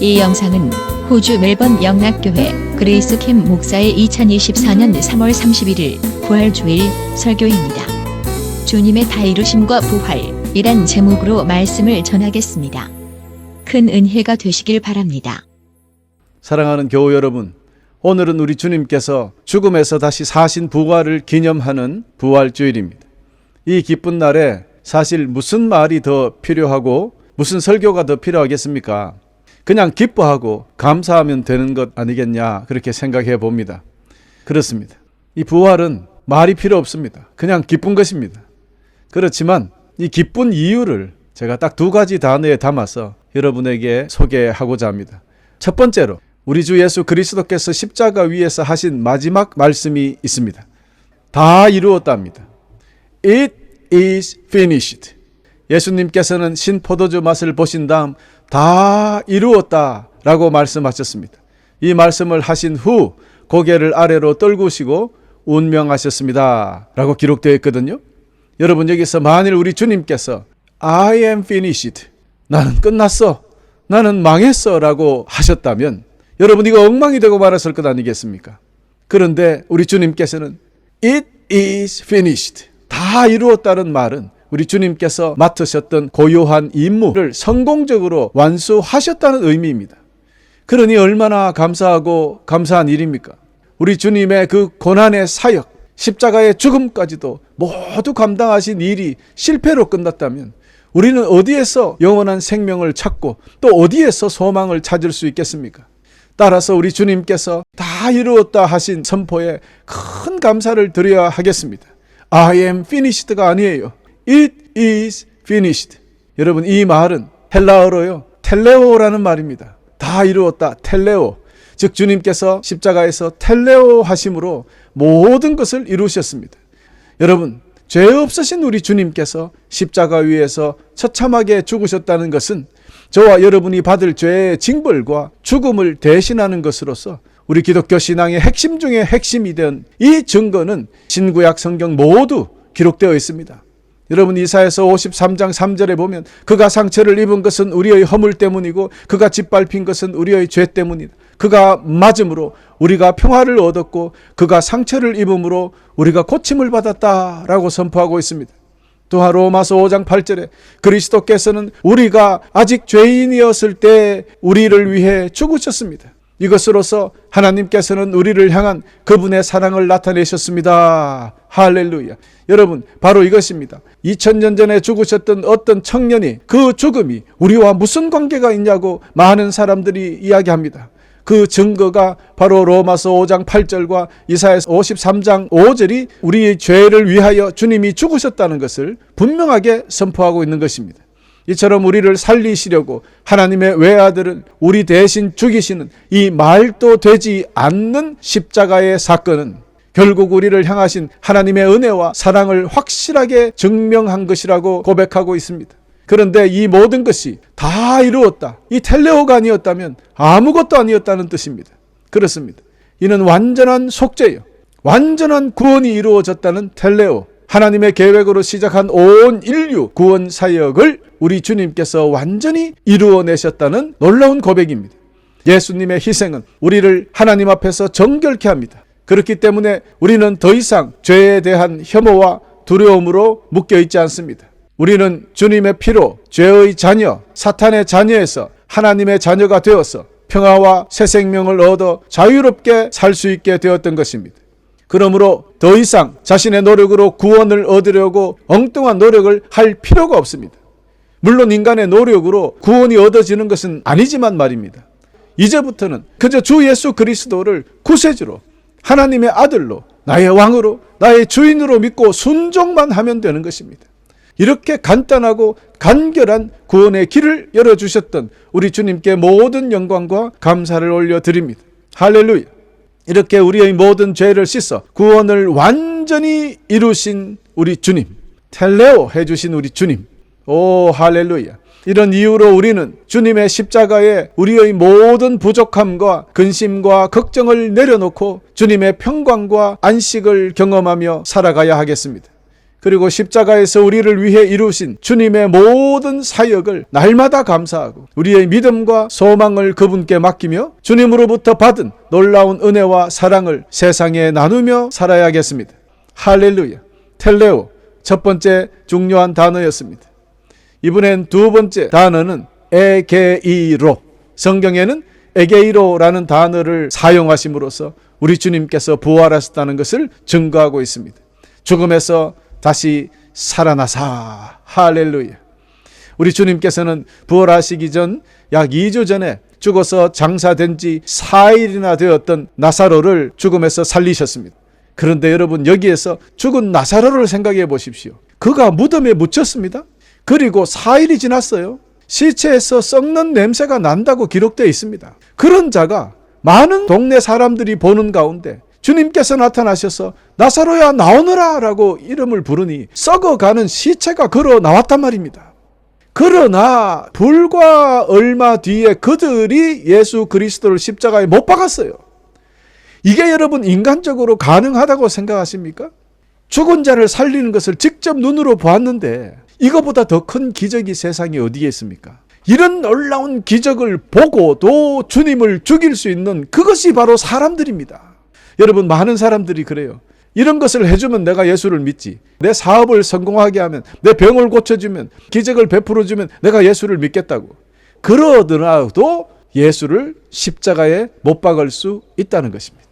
이 영상은 호주 멜번 영락교회 그레이스 캠 목사의 2024년 3월 31일 부활주일 설교입니다. 주님의 다 이루심과 부활이란 제목으로 말씀을 전하겠습니다. 큰 은혜가 되시길 바랍니다. 사랑하는 교우 여러분, 오늘은 우리 주님께서 죽음에서 다시 사신 부활을 기념하는 부활주일입니다. 이 기쁜 날에 사실 무슨 말이 더 필요하고 무슨 설교가 더 필요하겠습니까? 그냥 기뻐하고 감사하면 되는 것 아니겠냐, 그렇게 생각해 봅니다. 그렇습니다. 이 부활은 말이 필요 없습니다. 그냥 기쁜 것입니다. 그렇지만 이 기쁜 이유를 제가 딱 두 가지 단어에 담아서 여러분에게 소개하고자 합니다. 첫 번째로 우리 주 예수 그리스도께서 십자가 위에서 하신 마지막 말씀이 있습니다. 다 이루었답니다. It is finished. 예수님께서는 신포도주 맛을 보신 다음 다 이루었다 라고 말씀하셨습니다. 이 말씀을 하신 후 고개를 아래로 떨구시고 운명하셨습니다 라고 기록되어 있거든요. 여러분, 여기서 만일 우리 주님께서 I am finished, 나는 끝났어, 나는 망했어 라고 하셨다면 여러분, 이거 엉망이 되고 말았을 것 아니겠습니까? 그런데 우리 주님께서는 It is finished, 다 이루었다는 말은 우리 주님께서 맡으셨던 고요한 임무를 성공적으로 완수하셨다는 의미입니다. 그러니 얼마나 감사하고 감사한 일입니까? 우리 주님의 그 고난의 사역, 십자가의 죽음까지도 모두 감당하신 일이 실패로 끝났다면 우리는 어디에서 영원한 생명을 찾고 또 어디에서 소망을 찾을 수 있겠습니까? 따라서 우리 주님께서 다 이루었다 하신 선포에 큰 감사를 드려야 하겠습니다. I am finished가 아니에요. It is finished. 여러분, 이 말은 헬라어로요, 텔레오라는 말입니다. 다 이루었다, 텔레오. 즉 주님께서 십자가에서 텔레오 하심으로 모든 것을 이루셨습니다. 여러분, 죄 없으신 우리 주님께서 십자가 위에서 처참하게 죽으셨다는 것은 저와 여러분이 받을 죄의 징벌과 죽음을 대신하는 것으로서 우리 기독교 신앙의 핵심 중에 핵심이 된 이 증거는 신구약 성경 모두 기록되어 있습니다. 여러분, 이사야서 53장 3절에 보면 그가 상처를 입은 것은 우리의 허물 때문이고 그가 짓밟힌 것은 우리의 죄 때문이다. 그가 맞음으로 우리가 평화를 얻었고 그가 상처를 입음으로 우리가 고침을 받았다라고 선포하고 있습니다. 또한 로마서 5장 8절에 그리스도께서는 우리가 아직 죄인이었을 때 우리를 위해 죽으셨습니다. 이것으로서 하나님께서는 우리를 향한 그분의 사랑을 나타내셨습니다. 할렐루야. 여러분, 바로 이것입니다. 2000년 전에 죽으셨던 어떤 청년이 그 죽음이 우리와 무슨 관계가 있냐고 많은 사람들이 이야기합니다. 그 증거가 바로 로마서 5장 8절과 이사야서 53장 5절이 우리의 죄를 위하여 주님이 죽으셨다는 것을 분명하게 선포하고 있는 것입니다. 이처럼 우리를 살리시려고 하나님의 외아들은 우리 대신 죽이시는 이 말도 되지 않는 십자가의 사건은 결국 우리를 향하신 하나님의 은혜와 사랑을 확실하게 증명한 것이라고 고백하고 있습니다. 그런데 이 모든 것이 다 이루었다, 이 텔레오가 아니었다면 아무것도 아니었다는 뜻입니다. 그렇습니다. 이는 완전한 속죄요, 완전한 구원이 이루어졌다는 텔레오, 하나님의 계획으로 시작한 온 인류 구원 사역을 우리 주님께서 완전히 이루어내셨다는 놀라운 고백입니다. 예수님의 희생은 우리를 하나님 앞에서 정결케 합니다. 그렇기 때문에 우리는 더 이상 죄에 대한 혐오와 두려움으로 묶여있지 않습니다. 우리는 주님의 피로 죄의 자녀, 사탄의 자녀에서 하나님의 자녀가 되어서 평화와 새 생명을 얻어 자유롭게 살 수 있게 되었던 것입니다. 그러므로 더 이상 자신의 노력으로 구원을 얻으려고 엉뚱한 노력을 할 필요가 없습니다. 물론 인간의 노력으로 구원이 얻어지는 것은 아니지만 말입니다. 이제부터는 그저 주 예수 그리스도를 구세주로, 하나님의 아들로, 나의 왕으로, 나의 주인으로 믿고 순종만 하면 되는 것입니다. 이렇게 간단하고 간결한 구원의 길을 열어주셨던 우리 주님께 모든 영광과 감사를 올려드립니다. 할렐루야. 이렇게 우리의 모든 죄를 씻어 구원을 완전히 이루신 우리 주님, 텔레오 해주신 우리 주님, 오 할렐루야. 이런 이유로 우리는 주님의 십자가에 우리의 모든 부족함과 근심과 걱정을 내려놓고 주님의 평강과 안식을 경험하며 살아가야 하겠습니다. 그리고 십자가에서 우리를 위해 이루신 주님의 모든 사역을 날마다 감사하고 우리의 믿음과 소망을 그분께 맡기며 주님으로부터 받은 놀라운 은혜와 사랑을 세상에 나누며 살아야겠습니다. 할렐루야. 텔레오, 첫 번째 중요한 단어였습니다. 이번엔 두 번째 단어는 에게이로. 성경에는 에게이로라는 단어를 사용하심으로써 우리 주님께서 부활하셨다는 것을 증거하고 있습니다. 죽음에서 다시 살아나사. 할렐루야. 우리 주님께서는 부활하시기 전 약 2주 전에 죽어서 장사된 지 4일이나 되었던 나사로를 죽음에서 살리셨습니다. 그런데 여러분, 여기에서 죽은 나사로를 생각해 보십시오. 그가 무덤에 묻혔습니다. 그리고 4일이 지났어요. 시체에서 썩는 냄새가 난다고 기록되어 있습니다. 그런 자가 많은 동네 사람들이 보는 가운데 주님께서 나타나셔서 나사로야 나오너라 라고 이름을 부르니 썩어가는 시체가 걸어 나왔단 말입니다. 그러나 불과 얼마 뒤에 그들이 예수 그리스도를 십자가에 못 박았어요. 이게 여러분 인간적으로 가능하다고 생각하십니까? 죽은 자를 살리는 것을 직접 눈으로 보았는데 이거보다 더 큰 기적이 세상에 어디에 있습니까? 이런 놀라운 기적을 보고도 주님을 죽일 수 있는 그것이 바로 사람들입니다. 여러분, 많은 사람들이 그래요. 이런 것을 해주면 내가 예수를 믿지. 내 사업을 성공하게 하면, 내 병을 고쳐주면, 기적을 베풀어주면 내가 예수를 믿겠다고. 그러더라도 예수를 십자가에 못 박을 수 있다는 것입니다.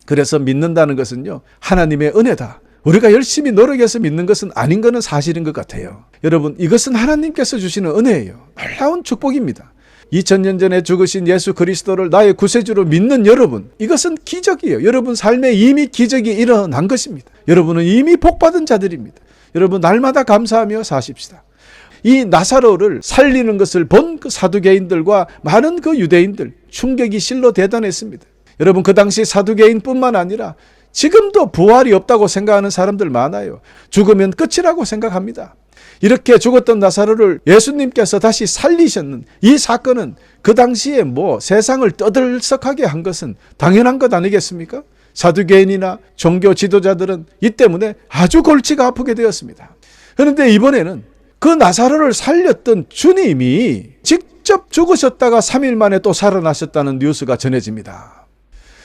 그래서 믿는다는 것은요, 하나님의 은혜다. 우리가 열심히 노력해서 믿는 것은 아닌 것은 사실인 것 같아요. 여러분, 이것은 하나님께서 주시는 은혜예요. 놀라운 축복입니다. 2000년 전에 죽으신 예수 그리스도를 나의 구세주로 믿는 여러분, 이것은 기적이에요. 여러분 삶에 이미 기적이 일어난 것입니다. 여러분은 이미 복받은 자들입니다. 여러분, 날마다 감사하며 사십시다. 이 나사로를 살리는 것을 본 그 사두개인들과 많은 그 유대인들, 충격이 실로 대단했습니다. 여러분, 그 당시 사두개인뿐만 아니라 지금도 부활이 없다고 생각하는 사람들 많아요. 죽으면 끝이라고 생각합니다. 이렇게 죽었던 나사로를 예수님께서 다시 살리셨는 이 사건은 그 당시에 세상을 떠들썩하게 한 것은 당연한 것 아니겠습니까? 사두개인이나 종교 지도자들은 이 때문에 아주 골치가 아프게 되었습니다. 그런데 이번에는 그 나사로를 살렸던 주님이 직접 죽으셨다가 3일 만에 또 살아나셨다는 뉴스가 전해집니다.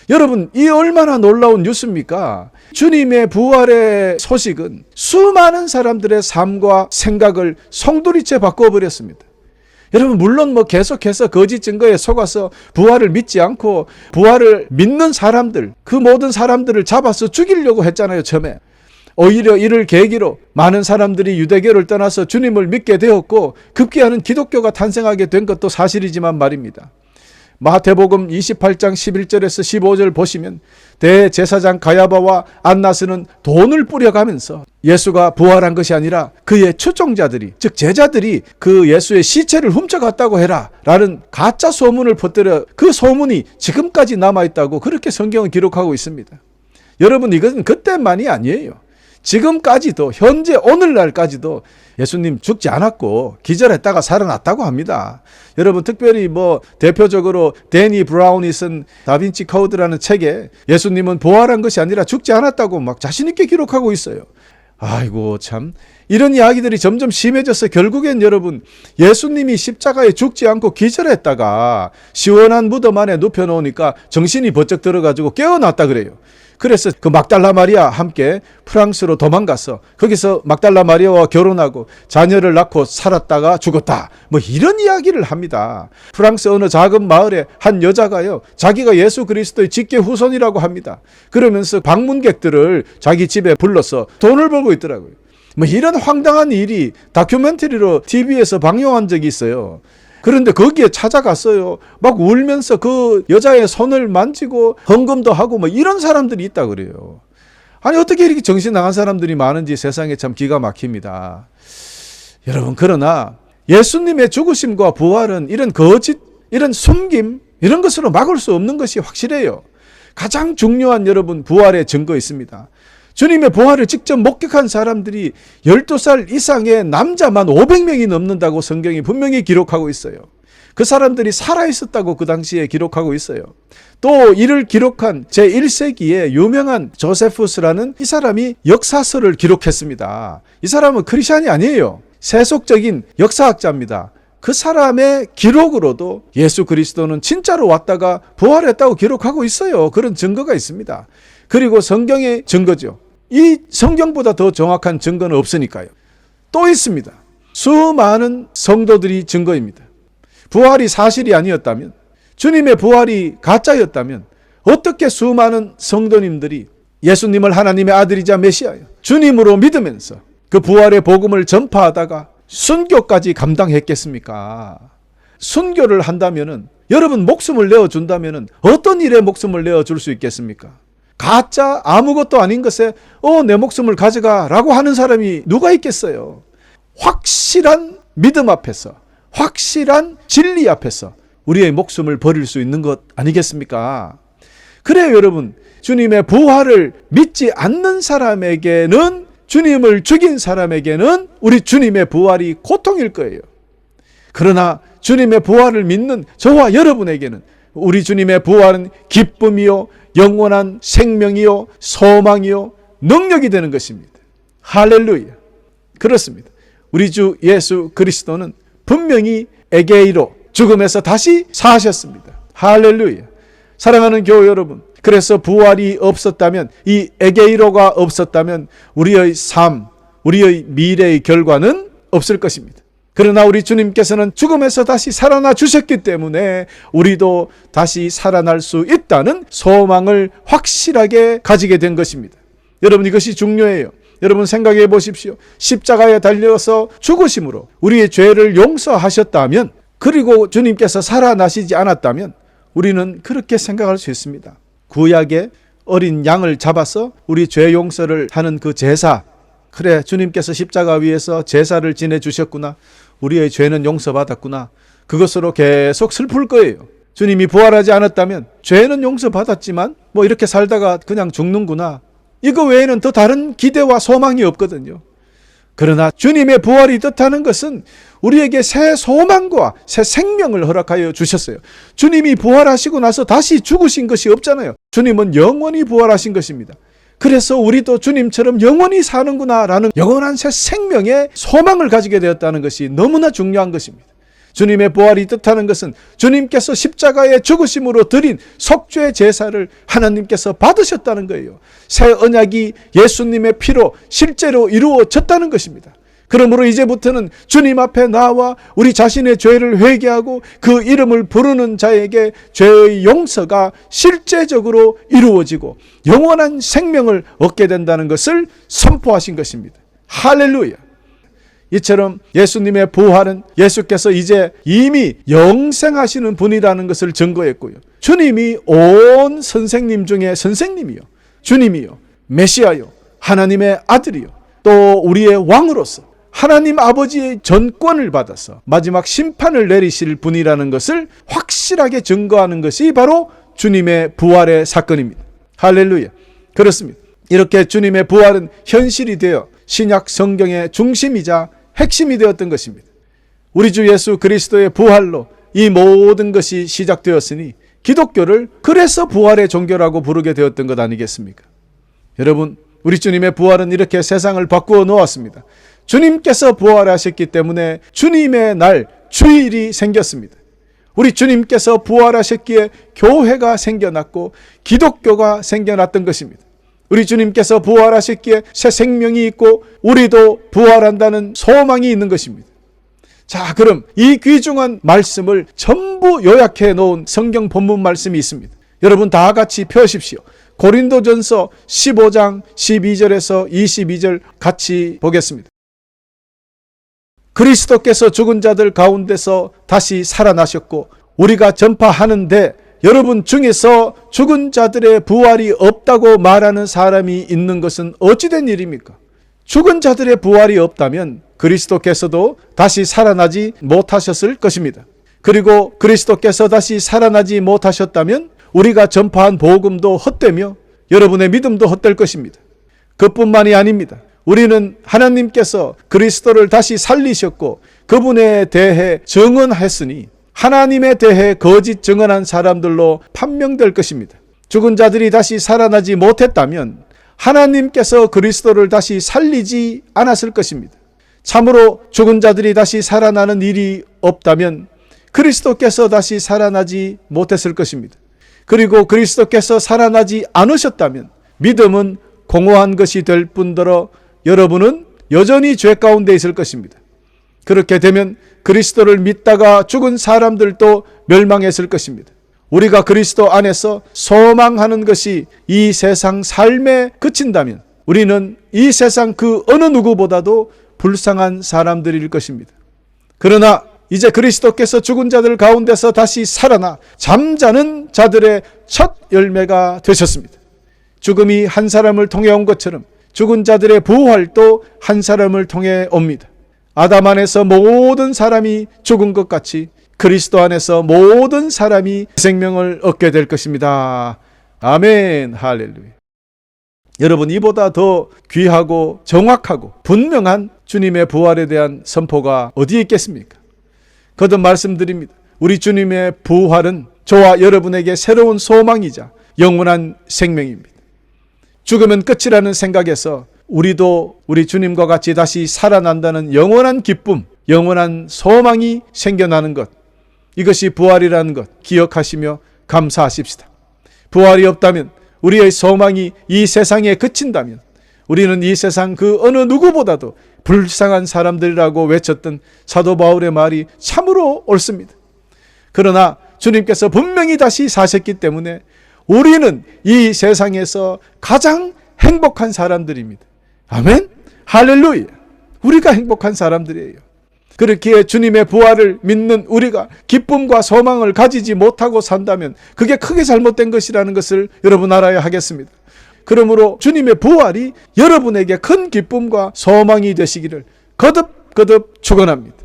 여러분, 이 얼마나 놀라운 뉴스입니까? 주님의 부활의 소식은 수많은 사람들의 삶과 생각을 송두리째 바꿔버렸습니다. 여러분, 물론 계속해서 거짓 증거에 속아서 부활을 믿지 않고 부활을 믿는 사람들, 그 모든 사람들을 잡아서 죽이려고 했잖아요, 처음에. 오히려 이를 계기로 많은 사람들이 유대교를 떠나서 주님을 믿게 되었고 급기야는 기독교가 탄생하게 된 것도 사실이지만 말입니다. 마태복음 28장 11절에서 15절 보시면 대제사장 가야바와 안나스는 돈을 뿌려가면서 예수가 부활한 것이 아니라 그의 추종자들이, 즉 제자들이 그 예수의 시체를 훔쳐갔다고 해라 라는 가짜 소문을 퍼뜨려 그 소문이 지금까지 남아있다고 그렇게 성경은 기록하고 있습니다. 여러분, 이것은 그때만이 아니에요. 지금까지도, 현재 오늘날까지도 예수님 죽지 않았고 기절했다가 살아났다고 합니다. 여러분, 특별히 대표적으로 데니 브라운이 쓴 다빈치 코드라는 책에 예수님은 부활한 것이 아니라 죽지 않았다고 막 자신있게 기록하고 있어요. 아이고 참, 이런 이야기들이 점점 심해져서 결국엔 여러분, 예수님이 십자가에 죽지 않고 기절했다가 시원한 무덤 안에 눕혀놓으니까 정신이 번쩍 들어가지고 깨어났다 그래요. 그래서 그 막달라 마리아 함께 프랑스로 도망가서 거기서 막달라 마리아와 결혼하고 자녀를 낳고 살았다가 죽었다, 이런 이야기를 합니다. 프랑스 어느 작은 마을에 한 여자가요, 자기가 예수 그리스도의 직계 후손이라고 합니다. 그러면서 방문객들을 자기 집에 불러서 돈을 벌고 있더라고요. 이런 황당한 일이 다큐멘터리로 TV에서 방영한 적이 있어요. 그런데 거기에 찾아갔어요. 막 울면서 그 여자의 손을 만지고 헌금도 하고 이런 사람들이 있다 그래요. 아니, 어떻게 이렇게 정신 나간 사람들이 많은지 세상에 참 기가 막힙니다. 여러분, 그러나 예수님의 죽으심과 부활은 이런 거짓, 이런 숨김, 이런 것으로 막을 수 없는 것이 확실해요. 가장 중요한 여러분, 부활의 증거 있습니다. 주님의 부활을 직접 목격한 사람들이 12살 이상의 남자만 500명이 넘는다고 성경이 분명히 기록하고 있어요. 그 사람들이 살아있었다고 그 당시에 기록하고 있어요. 또 이를 기록한 제1세기에 유명한 조세푸스라는 이 사람이 역사서를 기록했습니다. 이 사람은 크리스찬이 아니에요. 세속적인 역사학자입니다. 그 사람의 기록으로도 예수 그리스도는 진짜로 왔다가 부활했다고 기록하고 있어요. 그런 증거가 있습니다. 그리고 성경의 증거죠. 이 성경보다 더 정확한 증거는 없으니까요. 또 있습니다. 수많은 성도들이 증거입니다. 부활이 사실이 아니었다면, 주님의 부활이 가짜였다면 어떻게 수많은 성도님들이 예수님을 하나님의 아들이자 메시아요, 주님으로 믿으면서 그 부활의 복음을 전파하다가 순교까지 감당했겠습니까? 순교를 한다면은, 여러분 목숨을 내어준다면은 어떤 일에 목숨을 내어줄 수 있겠습니까? 가짜 아무것도 아닌 것에 내 목숨을 가져가 라고 하는 사람이 누가 있겠어요? 확실한 믿음 앞에서, 확실한 진리 앞에서 우리의 목숨을 버릴 수 있는 것 아니겠습니까? 그래요, 여러분. 주님의 부활을 믿지 않는 사람에게는, 주님을 죽인 사람에게는 우리 주님의 부활이 고통일 거예요. 그러나 주님의 부활을 믿는 저와 여러분에게는 우리 주님의 부활은 기쁨이요, 영원한 생명이요, 소망이요, 능력이 되는 것입니다. 할렐루야. 그렇습니다. 우리 주 예수 그리스도는 분명히 에게이로, 죽음에서 다시 사셨습니다. 할렐루야. 사랑하는 교회 여러분, 그래서 부활이 없었다면, 이 에게이로가 없었다면 우리의 삶, 우리의 미래의 결과는 없을 것입니다. 그러나 우리 주님께서는 죽음에서 다시 살아나 주셨기 때문에 우리도 다시 살아날 수 있다는 소망을 확실하게 가지게 된 것입니다. 여러분, 이것이 중요해요. 여러분 생각해 보십시오. 십자가에 달려서 죽으심으로 우리의 죄를 용서하셨다면, 그리고 주님께서 살아나시지 않았다면 우리는 그렇게 생각할 수 있습니다. 구약의 어린 양을 잡아서 우리 죄 용서를 하는 그 제사, 그래, 주님께서 십자가 위에서 제사를 지내주셨구나, 우리의 죄는 용서받았구나, 그것으로 계속 슬플 거예요. 주님이 부활하지 않았다면 죄는 용서받았지만 뭐 이렇게 살다가 그냥 죽는구나, 이거 외에는 더 다른 기대와 소망이 없거든요. 그러나 주님의 부활이 뜻하는 것은 우리에게 새 소망과 새 생명을 허락하여 주셨어요. 주님이 부활하시고 나서 다시 죽으신 것이 없잖아요. 주님은 영원히 부활하신 것입니다. 그래서 우리도 주님처럼 영원히 사는구나 라는 영원한 새 생명의 소망을 가지게 되었다는 것이 너무나 중요한 것입니다. 주님의 부활이 뜻하는 것은 주님께서 십자가에 죽으심으로 드린 속죄 제사를 하나님께서 받으셨다는 거예요. 새 언약이 예수님의 피로 실제로 이루어졌다는 것입니다. 그러므로 이제부터는 주님 앞에 나와 우리 자신의 죄를 회개하고 그 이름을 부르는 자에게 죄의 용서가 실제적으로 이루어지고 영원한 생명을 얻게 된다는 것을 선포하신 것입니다. 할렐루야. 이처럼 예수님의 부활은 예수께서 이제 이미 영생하시는 분이라는 것을 증거했고요. 주님이 온 선생님 중에 선생님이요, 주님이요, 메시아요, 하나님의 아들이요, 또 우리의 왕으로서 하나님 아버지의 전권을 받아서 마지막 심판을 내리실 분이라는 것을 확실하게 증거하는 것이 바로 주님의 부활의 사건입니다. 할렐루야. 그렇습니다. 이렇게 주님의 부활은 현실이 되어 신약 성경의 중심이자 핵심이 되었던 것입니다. 우리 주 예수 그리스도의 부활로 이 모든 것이 시작되었으니 기독교를 그래서 부활의 종교라고 부르게 되었던 것 아니겠습니까? 여러분, 우리 주님의 부활은 이렇게 세상을 바꾸어 놓았습니다. 주님께서 부활하셨기 때문에 주님의 날, 주일이 생겼습니다. 우리 주님께서 부활하셨기에 교회가 생겨났고 기독교가 생겨났던 것입니다. 우리 주님께서 부활하셨기에 새 생명이 있고 우리도 부활한다는 소망이 있는 것입니다. 자, 그럼 이 귀중한 말씀을 전부 요약해 놓은 성경 본문 말씀이 있습니다. 여러분 다 같이 펴십시오. 고린도전서 15장 12절에서 22절 같이 보겠습니다. 그리스도께서 죽은 자들 가운데서 다시 살아나셨고 우리가 전파하는데 여러분 중에서 죽은 자들의 부활이 없다고 말하는 사람이 있는 것은 어찌된 일입니까? 죽은 자들의 부활이 없다면 그리스도께서도 다시 살아나지 못하셨을 것입니다. 그리고 그리스도께서 다시 살아나지 못하셨다면 우리가 전파한 복음도 헛되며 여러분의 믿음도 헛될 것입니다. 그뿐만이 아닙니다. 우리는 하나님께서 그리스도를 다시 살리셨고 그분에 대해 증언했으니 하나님에 대해 거짓 증언한 사람들로 판명될 것입니다. 죽은 자들이 다시 살아나지 못했다면 하나님께서 그리스도를 다시 살리지 않았을 것입니다. 참으로 죽은 자들이 다시 살아나는 일이 없다면 그리스도께서 다시 살아나지 못했을 것입니다. 그리고 그리스도께서 살아나지 않으셨다면 믿음은 공허한 것이 될 뿐더러 여러분은 여전히 죄 가운데 있을 것입니다. 그렇게 되면 그리스도를 믿다가 죽은 사람들도 멸망했을 것입니다. 우리가 그리스도 안에서 소망하는 것이 이 세상 삶에 그친다면 우리는 이 세상 그 어느 누구보다도 불쌍한 사람들일 것입니다. 그러나 이제 그리스도께서 죽은 자들 가운데서 다시 살아나 잠자는 자들의 첫 열매가 되셨습니다. 죽음이 한 사람을 통해 온 것처럼 죽은 자들의 부활도 한 사람을 통해 옵니다. 아담 안에서 모든 사람이 죽은 것 같이 그리스도 안에서 모든 사람이 생명을 얻게 될 것입니다. 아멘. 할렐루야. 여러분, 이보다 더 귀하고 정확하고 분명한 주님의 부활에 대한 선포가 어디에 있겠습니까? 거듭 말씀드립니다. 우리 주님의 부활은 저와 여러분에게 새로운 소망이자 영원한 생명입니다. 죽으면 끝이라는 생각에서 우리도 우리 주님과 같이 다시 살아난다는 영원한 기쁨, 영원한 소망이 생겨나는 것, 이것이 부활이라는 것 기억하시며 감사하십시다. 부활이 없다면, 우리의 소망이 이 세상에 그친다면 우리는 이 세상 그 어느 누구보다도 불쌍한 사람들이라고 외쳤던 사도 바울의 말이 참으로 옳습니다. 그러나 주님께서 분명히 다시 사셨기 때문에 우리는 이 세상에서 가장 행복한 사람들입니다. 아멘? 할렐루야! 우리가 행복한 사람들이에요. 그렇기에 주님의 부활을 믿는 우리가 기쁨과 소망을 가지지 못하고 산다면 그게 크게 잘못된 것이라는 것을 여러분 알아야 하겠습니다. 그러므로 주님의 부활이 여러분에게 큰 기쁨과 소망이 되시기를 거듭 축원합니다.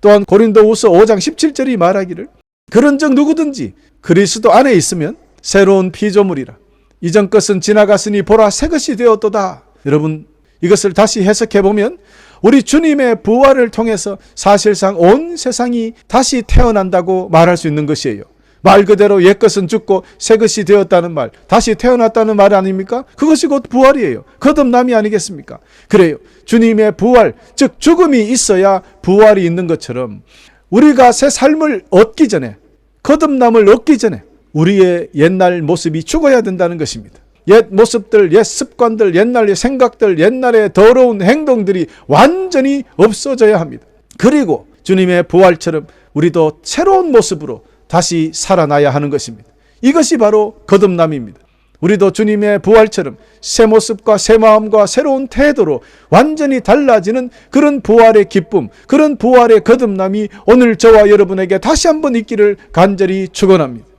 또한 고린도후서 5장 17절이 말하기를 그런즉 누구든지 그리스도 안에 있으면 새로운 피조물이라 이전 것은 지나갔으니 보라 새 것이 되었도다. 여러분, 이것을 다시 해석해 보면 우리 주님의 부활을 통해서 사실상 온 세상이 다시 태어난다고 말할 수 있는 것이에요. 말 그대로 옛것은 죽고 새것이 되었다는 말, 다시 태어났다는 말 아닙니까? 그것이 곧 부활이에요. 거듭남이 아니겠습니까? 그래요. 주님의 부활, 즉 죽음이 있어야 부활이 있는 것처럼 우리가 새 삶을 얻기 전에, 거듭남을 얻기 전에 우리의 옛날 모습이 죽어야 된다는 것입니다. 옛 모습들, 옛 습관들, 옛날의 생각들, 옛날의 더러운 행동들이 완전히 없어져야 합니다. 그리고 주님의 부활처럼 우리도 새로운 모습으로 다시 살아나야 하는 것입니다. 이것이 바로 거듭남입니다. 우리도 주님의 부활처럼 새 모습과 새 마음과 새로운 태도로 완전히 달라지는 그런 부활의 기쁨, 그런 부활의 거듭남이 오늘 저와 여러분에게 다시 한번 있기를 간절히 축원합니다.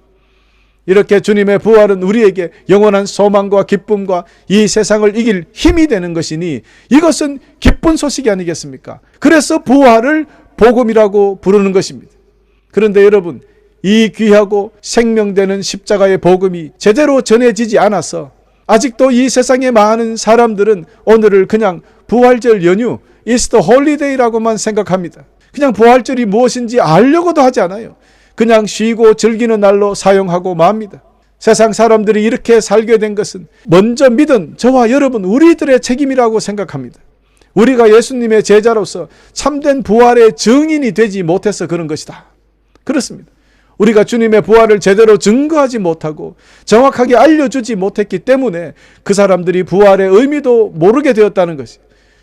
이렇게 주님의 부활은 우리에게 영원한 소망과 기쁨과 이 세상을 이길 힘이 되는 것이니 이것은 기쁜 소식이 아니겠습니까? 그래서 부활을 복음이라고 부르는 것입니다. 그런데 여러분, 이 귀하고 생명되는 십자가의 복음이 제대로 전해지지 않아서 아직도 이 세상의 많은 사람들은 오늘을 그냥 부활절 연휴, 이스터 홀리데이라고만 생각합니다. 그냥 부활절이 무엇인지 알려고도 하지 않아요. 그냥 쉬고 즐기는 날로 사용하고 맙니다. 세상 사람들이 이렇게 살게 된 것은 먼저 믿은 저와 여러분 우리들의 책임이라고 생각합니다. 우리가 예수님의 제자로서 참된 부활의 증인이 되지 못해서 그런 것이다. 그렇습니다. 우리가 주님의 부활을 제대로 증거하지 못하고 정확하게 알려주지 못했기 때문에 그 사람들이 부활의 의미도 모르게 되었다는 것이,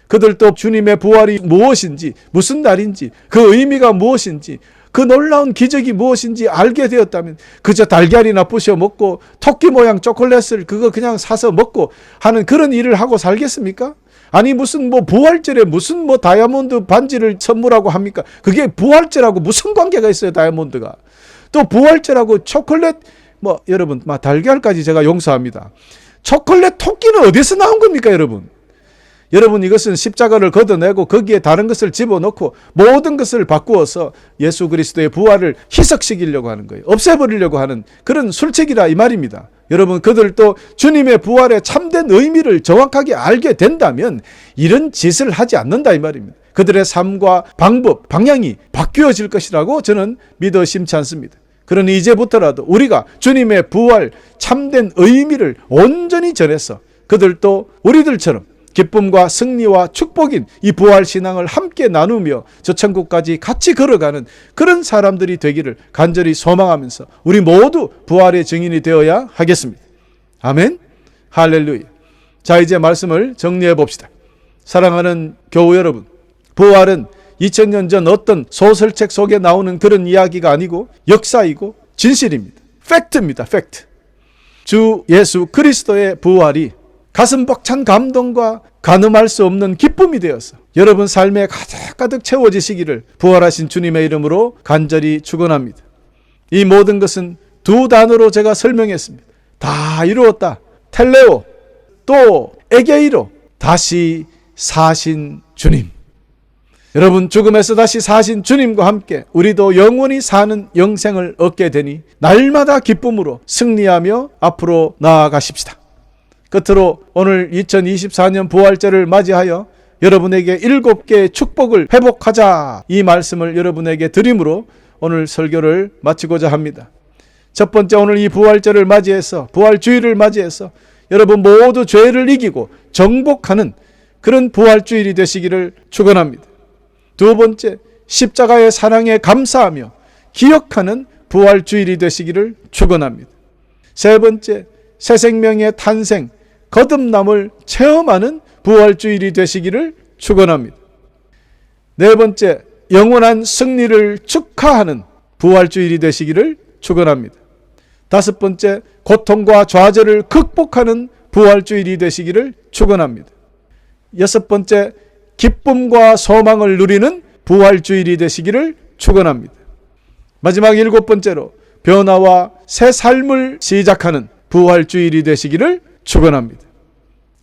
그들도 주님의 부활이 무엇인지, 무슨 날인지, 그 의미가 무엇인지, 그 놀라운 기적이 무엇인지 알게 되었다면 그저 달걀이나 부셔 먹고 토끼 모양 초콜릿을 그거 그냥 사서 먹고 하는 그런 일을 하고 살겠습니까? 아니 무슨 부활절에 무슨 다이아몬드 반지를 선물하고 합니까? 그게 부활절하고 무슨 관계가 있어요, 다이아몬드가. 또 부활절하고 초콜릿 여러분 달걀까지 제가 용서합니다. 초콜릿 토끼는 어디서 나온 겁니까, 여러분? 여러분, 이것은 십자가를 걷어내고 거기에 다른 것을 집어넣고 모든 것을 바꾸어서 예수 그리스도의 부활을 희석시키려고 하는 거예요. 없애버리려고 하는 그런 술책이라 이 말입니다. 여러분, 그들도 주님의 부활의 참된 의미를 정확하게 알게 된다면 이런 짓을 하지 않는다 이 말입니다. 그들의 삶과 방법, 방향이 바뀌어질 것이라고 저는 믿어 심지 않습니다. 그러니 이제부터라도 우리가 주님의 부활 참된 의미를 온전히 전해서 그들도 우리들처럼 기쁨과 승리와 축복인 이 부활 신앙을 함께 나누며 저 천국까지 같이 걸어가는 그런 사람들이 되기를 간절히 소망하면서 우리 모두 부활의 증인이 되어야 하겠습니다. 아멘. 할렐루야. 자, 이제 말씀을 정리해 봅시다. 사랑하는 교우 여러분, 부활은 2000년 전 어떤 소설책 속에 나오는 그런 이야기가 아니고 역사이고 진실입니다. 팩트입니다. 팩트. 주 예수 그리스도의 부활이 가슴 벅찬 감동과 가늠할 수 없는 기쁨이 되어서 여러분 삶에 가득가득 채워지시기를 부활하신 주님의 이름으로 간절히 축원합니다. 이 모든 것은 두 단어로 제가 설명했습니다. 다 이루었다. 텔레오, 또 에게이로, 다시 사신 주님. 여러분, 죽음에서 다시 사신 주님과 함께 우리도 영원히 사는 영생을 얻게 되니 날마다 기쁨으로 승리하며 앞으로 나아가십시다. 끝으로 오늘 2024년 부활절을 맞이하여 여러분에게 7개의 축복을 회복하자, 이 말씀을 여러분에게 드림으로 오늘 설교를 마치고자 합니다. 첫 번째, 오늘 이 부활절을 맞이해서, 부활주일을 맞이해서 여러분 모두 죄를 이기고 정복하는 그런 부활주일이 되시기를 축원합니다. 두 번째, 십자가의 사랑에 감사하며 기억하는 부활주일이 되시기를 축원합니다. 세 번째, 새 생명의 탄생, 거듭남을 체험하는 부활주일이 되시기를 축원합니다. 네 번째, 영원한 승리를 축하하는 부활주일이 되시기를 축원합니다. 다섯 번째, 고통과 좌절을 극복하는 부활주일이 되시기를 축원합니다. 여섯 번째, 기쁨과 소망을 누리는 부활주일이 되시기를 축원합니다. 마지막 일곱 번째로 변화와 새 삶을 시작하는 부활주일이 되시기를 축원합니다.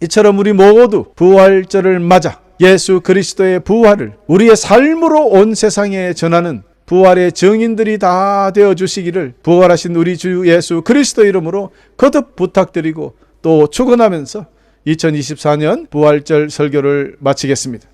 이처럼 우리 모두 부활절을 맞아 예수 그리스도의 부활을 우리의 삶으로 온 세상에 전하는 부활의 증인들이 다 되어 주시기를 부활하신 우리 주 예수 그리스도 이름으로 거듭 부탁드리고 또 축원하면서 2024년 부활절 설교를 마치겠습니다.